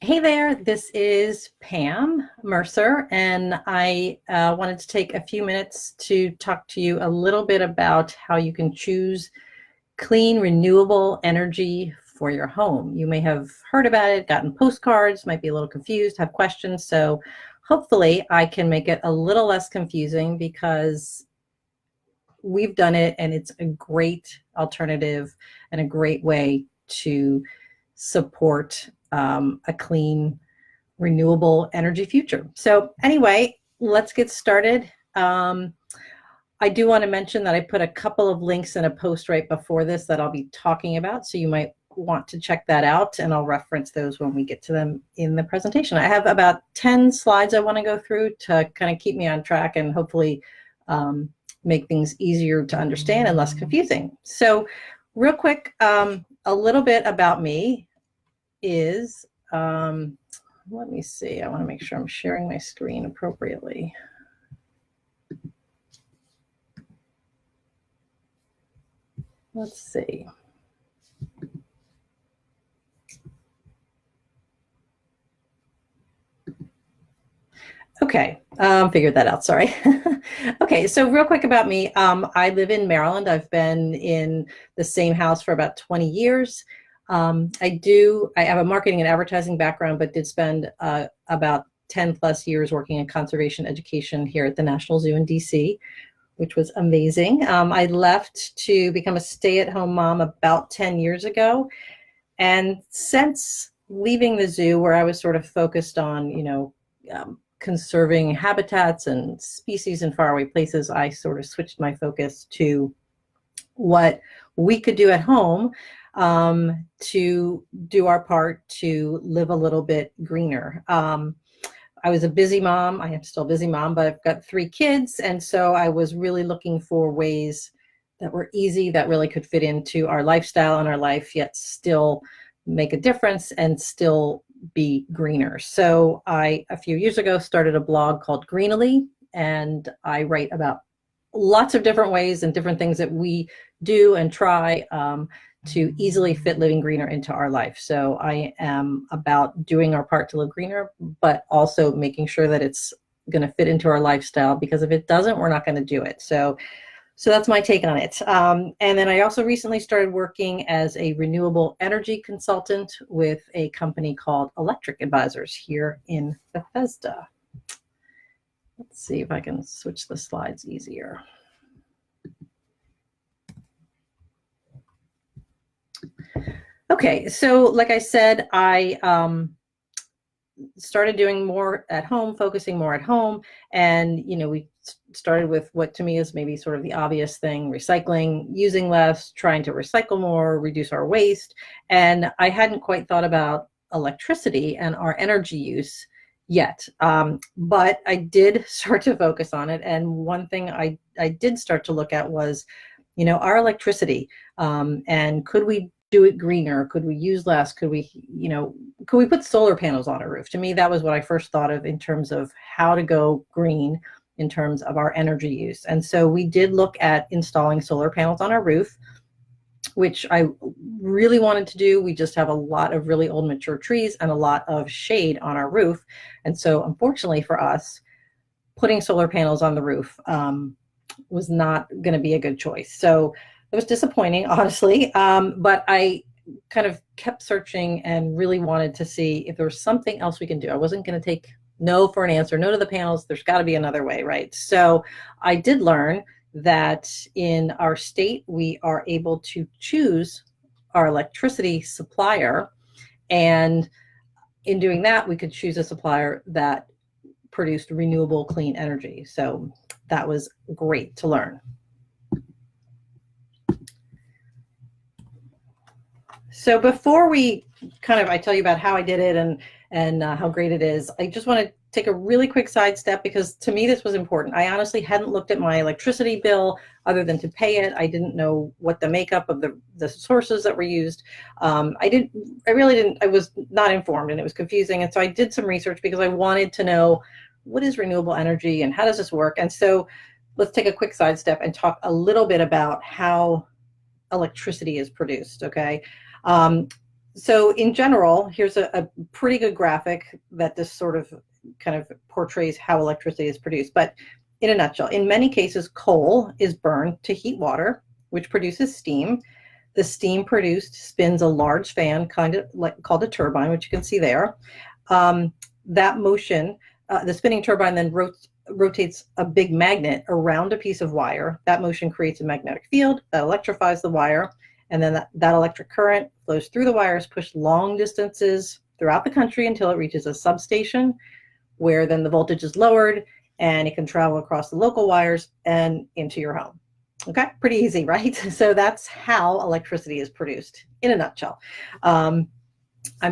Hey there, this is Pam Mercer, and I wanted to take a few minutes to talk to you a little bit about how you can choose clean, renewable energy for your home. You may have heard about it, gotten postcards, might be a little confused, have questions. So hopefully I can make it a little less confusing because we've done it and it's a great alternative and a great way to support a clean, renewable energy future. So anyway, let's get started. I do want to mention that I put a couple of links in a post right before this that I'll be talking about, so you might want to check that out, and I'll reference those when we get to them in the presentation. I have about 10 slides I want to go through to kind of keep me on track and hopefully make things easier to understand and less confusing. So real quick, a little bit about me is, let me see, I want to make sure I'm sharing my screen appropriately. Let's see. Okay, figured that out. Sorry. Okay, so real quick about me. I live in Maryland. I've been in the same house for about 20 years. I have a marketing and advertising background, but did spend about 10 plus years working in conservation education here at the National Zoo in DC, which was amazing. I left to become a stay-at-home mom about 10 years ago. And since leaving the zoo, where I was sort of focused on, conserving habitats and species in faraway places, I sort of switched my focus to what we could do at home to do our part to live a little bit greener. I was a busy mom. I am still a busy mom, but I've got 3 kids. And so I was really looking for ways that were easy, that really could fit into our lifestyle and our life, yet still make a difference and still be greener. So a few years ago, started a blog called Greenily, and I write about lots of different ways and different things that we do and try to easily fit living greener into our life. So I am about doing our part to live greener, but also making sure that it's going to fit into our lifestyle, because if it doesn't, we're not going to do it. So that's my take on it. And then I also recently started working as a renewable energy consultant with a company called Electric Advisors here in Bethesda. Let's see if I can switch the slides easier. Okay, so like I said, I started doing more at home, focusing more at home. And, we started with what to me is maybe sort of the obvious thing: recycling, using less, trying to recycle more, reduce our waste. And I hadn't quite thought about electricity and our energy use yet. But I did start to focus on it. And one thing I did start to look at was, our electricity, and could we do it greener? Could we use less? Could we put solar panels on a roof? To me, that was what I first thought of in terms of how to go green in terms of our energy use. And so we did look at installing solar panels on our roof, which I really wanted to do. We just have a lot of really old mature trees and a lot of shade on our roof. And so unfortunately for us, putting solar panels on the roof was not going to be a good choice. So it was disappointing, honestly, but I kind of kept searching and really wanted to see if there was something else we can do. I wasn't going to take no for an answer, no to the panels. There's got to be another way, right? So I did learn that in our state, we are able to choose our electricity supplier. And in doing that, we could choose a supplier that produced renewable, clean energy. So that was great to learn. So before we I tell you about how I did it and how great it is, I just want to take a really quick sidestep, because to me this was important. I honestly hadn't looked at my electricity bill other than to pay it. I didn't know what the makeup of the sources that were used. I was not informed, and it was confusing. And so I did some research because I wanted to know, what is renewable energy and how does this work? And so let's take a quick sidestep and talk a little bit about how electricity is produced, okay? So in general, here's a pretty good graphic that this sort of kind of portrays how electricity is produced. But in a nutshell, in many cases, coal is burned to heat water, which produces steam. The steam produced spins a large fan, kind of like called a turbine, which you can see there. That motion, the spinning turbine then rotates a big magnet around a piece of wire. That motion creates a magnetic field that electrifies the wire. And then that electric current flows through the wires, pushed long distances throughout the country until it reaches a substation, where then the voltage is lowered and it can travel across the local wires and into your home. Okay, pretty easy, right? So that's how electricity is produced in a nutshell. I'm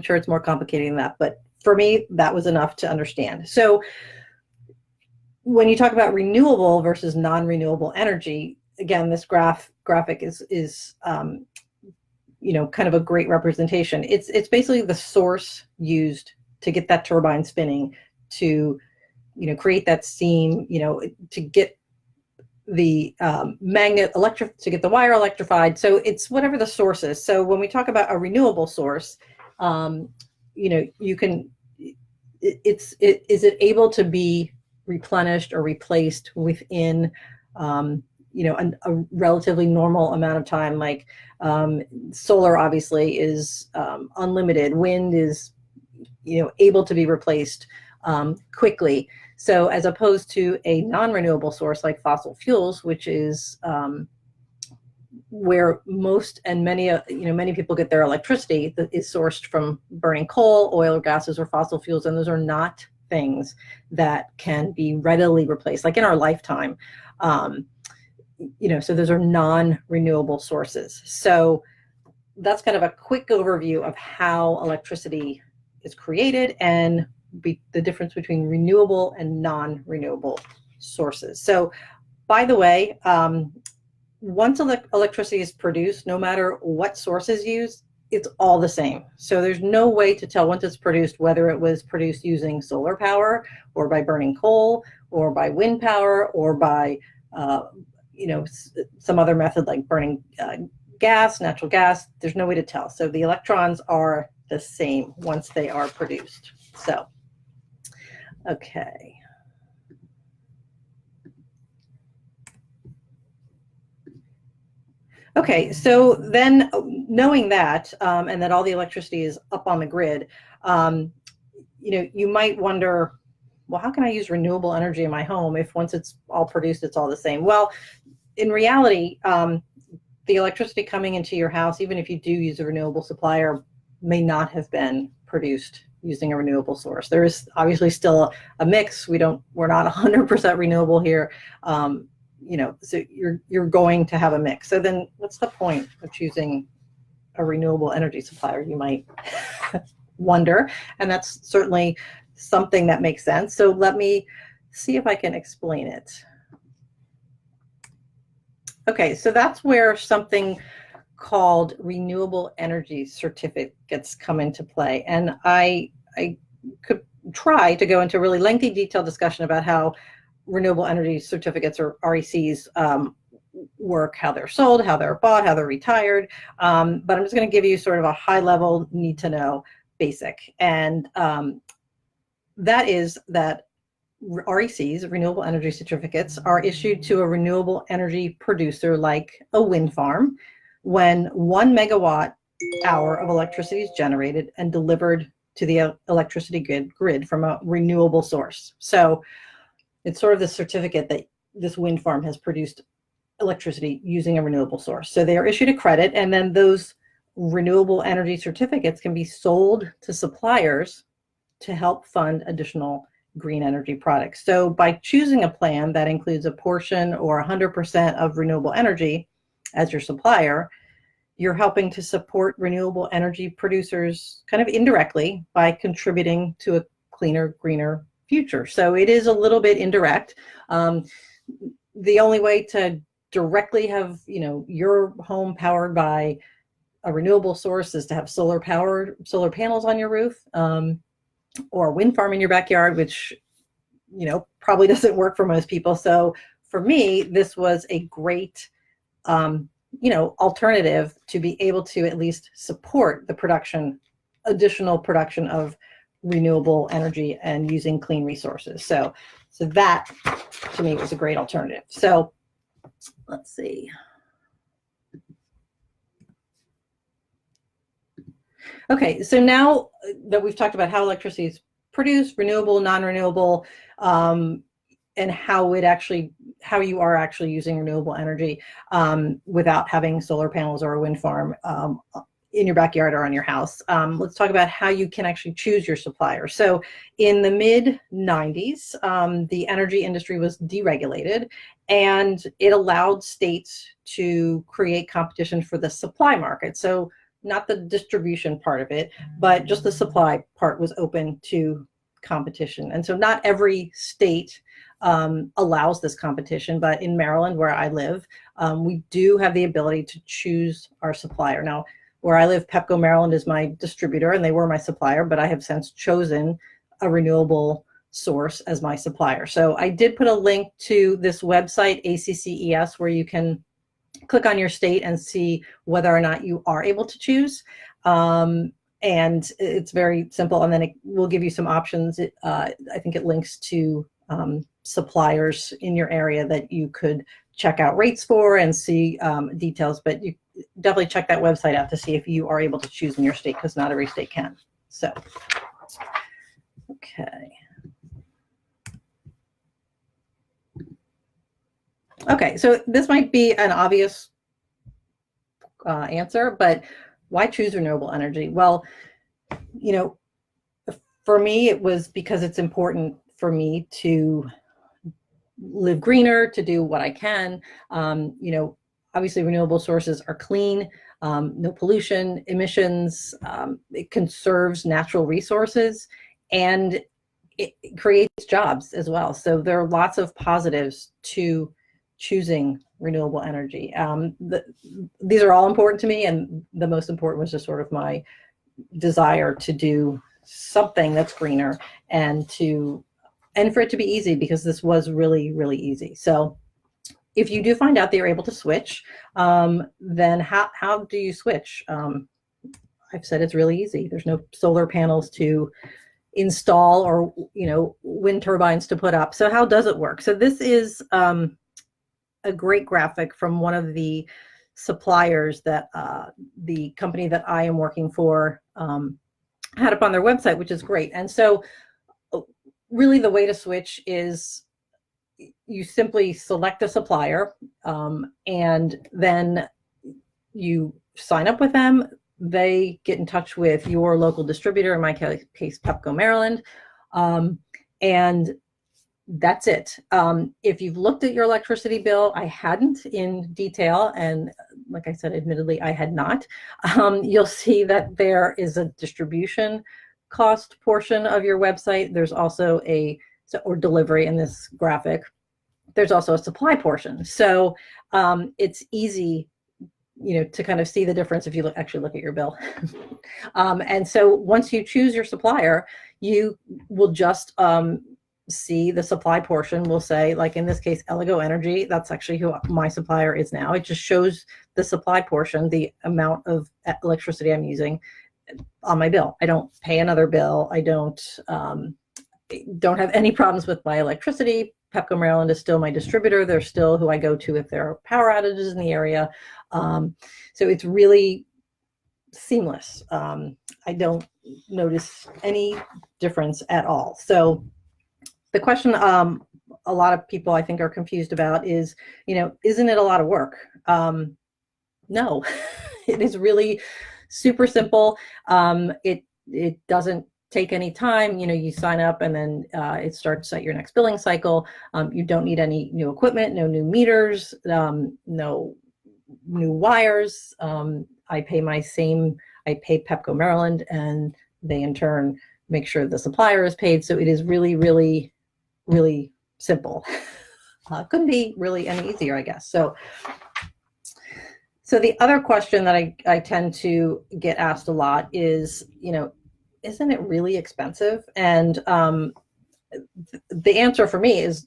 sure it's more complicated than that, but for me, that was enough to understand. So when you talk about renewable versus non-renewable energy, again, this graphic is kind of a great representation. It's basically the source used to get that turbine spinning, to create that steam, to get the magnet to get the wire electrified. So it's whatever the source is. So when we talk about a renewable source, is it able to be replenished or replaced within a relatively normal amount of time? Like solar obviously is unlimited. Wind is able to be replaced quickly. So as opposed to a non-renewable source like fossil fuels, which is where most and many people get their electricity, that is sourced from burning coal, oil, or gases, or fossil fuels, and those are not things that can be readily replaced, like in our lifetime. So those are non-renewable sources. So that's kind of a quick overview of how electricity is created and the difference between renewable and non-renewable sources. So, by the way, once electricity is produced, no matter what source is used, it's all the same. So there's no way to tell once it's produced whether it was produced using solar power or by burning coal or by wind power or by some other method like burning natural gas. There's no way to tell. So the electrons are the same once they are produced. So, okay. Okay, so then knowing that, and that all the electricity is up on the grid, you might wonder, well, how can I use renewable energy in my home if once it's all produced, it's all the same? Well, in reality, the electricity coming into your house, even if you do use a renewable supplier, may not have been produced using a renewable source. There is obviously still a mix. We're not 100% renewable here. So you're going to have a mix. So then what's the point of choosing a renewable energy supplier, you might wonder, and that's certainly something that makes sense. So let me see if I can explain it. Okay, so that's where something called renewable energy certificates come into play. And I could try to go into a really lengthy, detailed discussion about how renewable energy certificates, or RECs, work, how they're sold, how they're bought, how they're retired. But I'm just going to give you sort of a high level, need to know basic. And that is that RECs, renewable energy certificates, are issued to a renewable energy producer like a wind farm when 1 megawatt hour of electricity is generated and delivered to the electricity grid from a renewable source. So it's sort of the certificate that this wind farm has produced electricity using a renewable source. So they are issued a credit, and then those renewable energy certificates can be sold to suppliers to help fund additional green energy products. So by choosing a plan that includes a portion or 100% of renewable energy as your supplier, you're helping to support renewable energy producers kind of indirectly by contributing to a cleaner, greener future. So it is a little bit indirect. The only way to directly have your home powered by a renewable source is to have solar panels on your roof, or a wind farm in your backyard, which probably doesn't work for most people. So for me, this was a great alternative to be able to at least support the additional production of renewable energy and using clean resources. So that to me was a great alternative. So let's see. Okay, so now that we've talked about how electricity is produced, renewable, non-renewable, and how you are actually using renewable energy without having solar panels or a wind farm in your backyard or on your house. Let's talk about how you can actually choose your supplier. So in the mid-90s, the energy industry was deregulated, and it allowed states to create competition for the supply market. So not the distribution part of it, but just the supply part was open to competition. And so not every state allows this competition, but in Maryland, where I live, we do have the ability to choose our supplier. Now, where I live, Pepco Maryland is my distributor, and they were my supplier, but I have since chosen a renewable source as my supplier. So I did put a link to this website, ACCES, where you can click on your state and see whether or not you are able to choose. And and it's very simple. And then it will give you some options. I think it links to suppliers in your area that you could check out rates for and see details. But you definitely check that website out to see if you are able to choose in your state, because not every state can. So, okay. Okay, so this might be an obvious answer, but why choose renewable energy? Well, you know, for me, it was because it's important for me to live greener, to do what I can. You know, obviously renewable sources are clean, no pollution, emissions, it conserves natural resources, and it creates jobs as well. So there are lots of positives to choosing renewable energy. These are all important to me, and the most important was just sort of my desire to do something that's greener and for it to be easy, because this was really, really easy. So if you do find out that you're able to switch, then how do you switch? I've said it's really easy. There's no solar panels to install or, you know, wind turbines to put up. So how does it work? So this is a great graphic from one of the suppliers that the company that I am working for had up on their website, which is great. And so really the way to switch is you simply select a supplier, and then you sign up with them. They get in touch with your local distributor, in my case, Pepco Maryland, and that's it. If you've looked at your electricity bill, I hadn't in detail, and like I said, admittedly, I had not. You'll see that there is a distribution cost portion of your website. There's also or delivery in this graphic. There's also a supply portion. So it's easy, you know, to kind of see the difference if you actually look at your bill. And so once you choose your supplier, you will just see the supply portion will say, like in this case, Elego Energy. That's actually who my supplier is now. It just shows the supply portion, the amount of electricity I'm using on my bill. I don't pay another bill. I don't have any problems with my electricity. Pepco Maryland is still my distributor. They're still who I go to if there are power outages in the area. So it's really seamless. I don't notice any difference at all. So the question a lot of people I think are confused about is, you know, isn't it a lot of work? No, it is really super simple. It doesn't take any time. You know, you sign up and then it starts at your next billing cycle. You don't need any new equipment, no new meters, no new wires. I pay Pepco Maryland, and they in turn make sure the supplier is paid. So it is really, really, really simple. Couldn't be really any easier, I guess. So the other question that I tend to get asked a lot is, you know, isn't it really expensive? And the answer for me is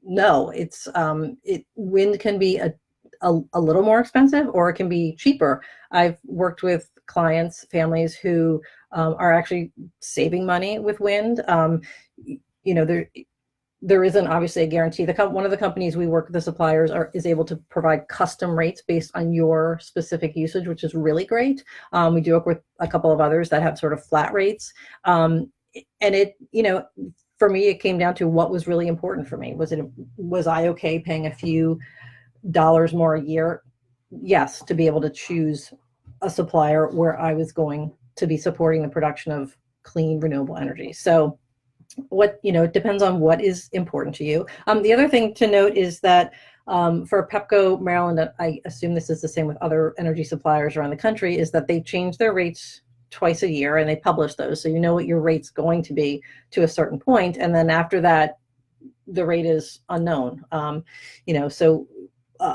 no. It's wind can be a little more expensive, or it can be cheaper. I've worked with clients, families who are actually saving money with wind. You know, there isn't obviously a guarantee. One of the companies we work with, the suppliers, is able to provide custom rates based on your specific usage, which is really great. We do work with a couple of others that have sort of flat rates. And it, you know, for me, it came down to what was really important for me. Was I okay paying a few dollars more a year? Yes, to be able to choose a supplier where I was going to be supporting the production of clean, renewable energy. So it depends on what is important to you. The other thing to note is that for Pepco Maryland, I assume this is the same with other energy suppliers around the country, is that they change their rates twice a year and they publish those. So you know what your rate's going to be to a certain point. And then after that, the rate is unknown. So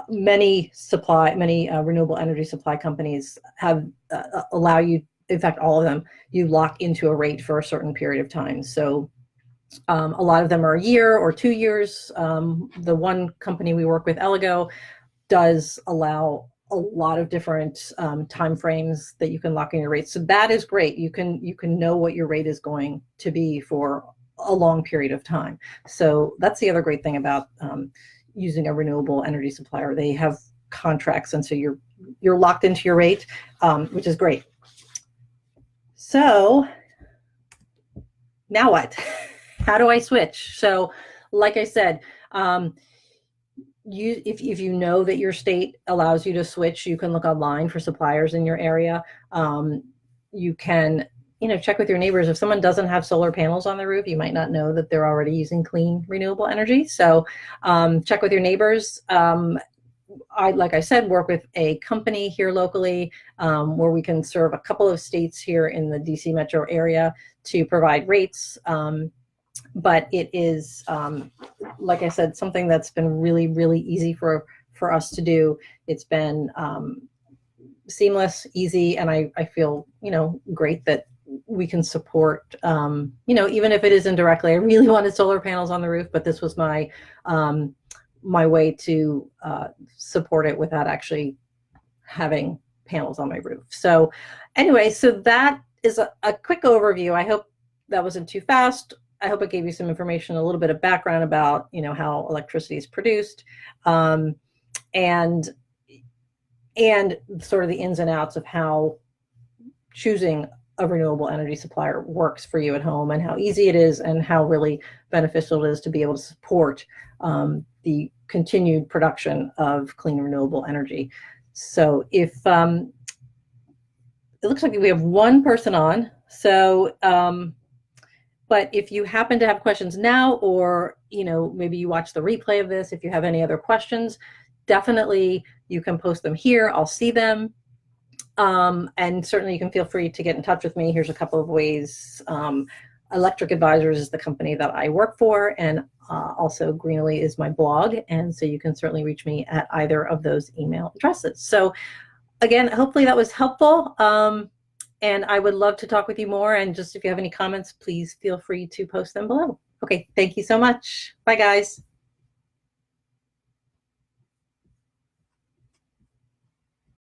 many renewable energy supply companies have allow you, in fact, all of them, you lock into a rate for a certain period of time. So a lot of them are a year or 2 years. The one company we work with, Elego, does allow a lot of different time frames that you can lock in your rates. So that is great. You can know what your rate is going to be for a long period of time. So that's the other great thing about using a renewable energy supplier. They have contracts, and so you're locked into your rate, which is great. So now what? How do I switch? So like I said, if you know that your state allows you to switch, you can look online for suppliers in your area. You can, check with your neighbors. If someone doesn't have solar panels on their roof, you might not know that they're already using clean renewable energy. So check with your neighbors. Like I said, work with a company here locally where we can serve a couple of states here in the DC metro area to provide rates. But it is, like I said, something that's been really, really easy for us to do. It's been seamless, easy, and I feel, great that we can support, even if it is indirectly. I really wanted solar panels on the roof, but this was my my way to support it without actually having panels on my roof. So anyway, so that is a quick overview. I hope that wasn't too fast. I hope it gave you some information, a little bit of background about, how electricity is produced, and sort of the ins and outs of how choosing a renewable energy supplier works for you at home, and how easy it is, and how really beneficial it is to be able to support the continued production of clean renewable energy. So if it looks like we have one person on, so but if you happen to have questions now, or maybe you watch the replay of this, if you have any other questions, definitely you can post them here. I'll see them. And certainly you can feel free to get in touch with me. Here's a couple of ways. Electric Advisors is the company that I work for, and also Greenly is my blog. And so you can certainly reach me at either of those email addresses. So again, hopefully that was helpful. And I would love to talk with you more. And just if you have any comments, please feel free to post them below. Okay, thank you so much. Bye, guys.